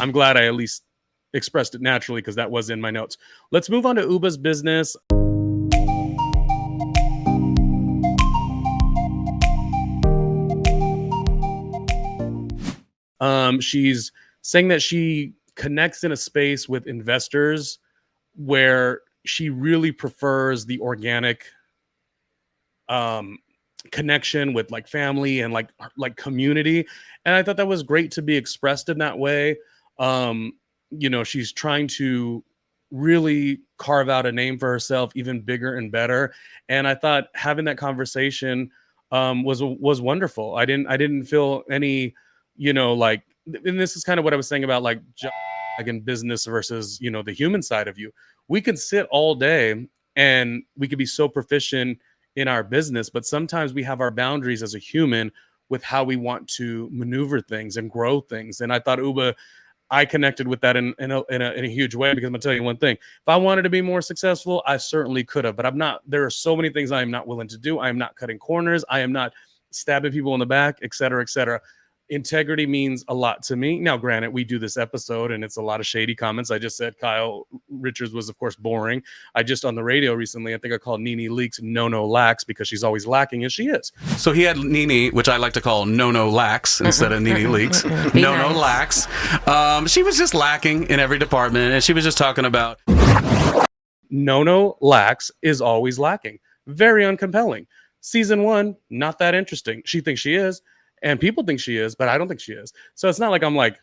I'm glad I at least expressed it naturally because that was in my notes. Let's move on to Ubah's business. She's saying that she connects in a space with investors where she really prefers the organic um connection with like family and like community, and I thought that was great to be expressed in that way. um she's trying to really carve out a name for herself even bigger and better, and I thought having that conversation was wonderful. I didn't feel any, like, and this is kind of what I was saying about like in business versus the human side of you. We can sit all day and we could be so proficient in our business, but sometimes we have our boundaries as a human with how we want to maneuver things and grow things. And I thought Ubah, I connected with that in a huge way, because I'm gonna tell you one thing: if I wanted to be more successful, I certainly could have, but I'm not. There are so many things I am not willing to do. I am not cutting corners. I am not stabbing people in the back, et cetera, et cetera. Integrity means a lot to me. Now, granted, we do this episode and it's a lot of shady comments. I just said Kyle Richards was, of course, boring. I just on the radio recently, I think I called Nene Leakes no lacks because she's always lacking, and she is. So he had Nene, which I like to call no lacks instead of Nene Leakes. No lacks. She was just lacking in every department, and she was just talking about no lacks is always lacking. Very uncompelling. Season 1, not that interesting. She thinks she is. And people think she is, but I don't think she is. So it's not like I'm like,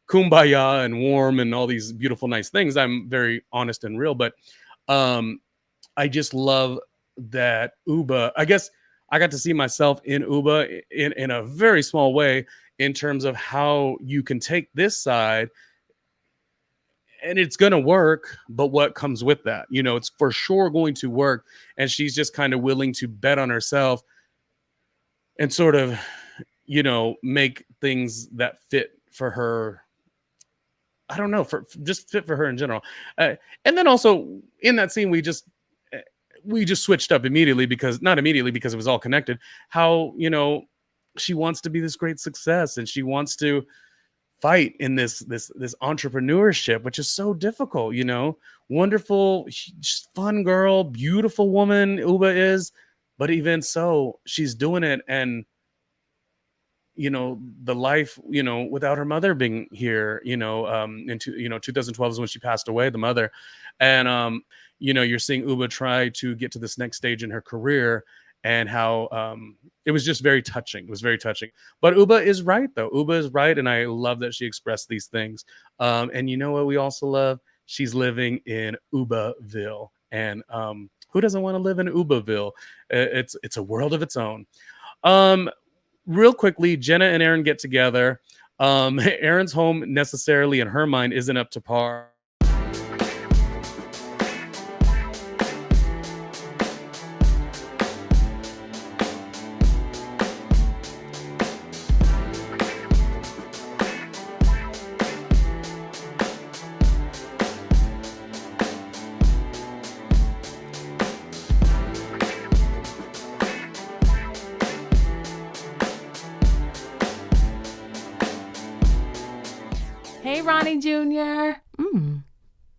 kumbaya and warm and all these beautiful, nice things. I'm very honest and real. But I just love that Ubah, I guess I got to see myself in Ubah in a very small way, in terms of how you can take this side and it's going to work, but what comes with that? It's for sure going to work. And she's just kind of willing to bet on herself and sort of, make things that fit for her. I don't know, for just fit for her in general. And then also in that scene, we just switched up immediately, because not immediately because it was all connected. How, she wants to be this great success and she wants to fight in this entrepreneurship, which is so difficult, wonderful, fun girl, beautiful woman Ubah is. But even so, she's doing it. And, the life, without her mother being here, in 2012 is when she passed away, the mother. And, you're seeing Ubah try to get to this next stage in her career, and how it was just very touching. It was very touching. But Ubah is right, though. Ubah is right. And I love that she expressed these things. And you know what we also love? She's living in Ubahville. And, who doesn't want to live in Ubahville? It's a world of its own. Real quickly, Jenna and Erin get together. Erin's home necessarily in her mind isn't up to par. Hey, Ronnie Jr.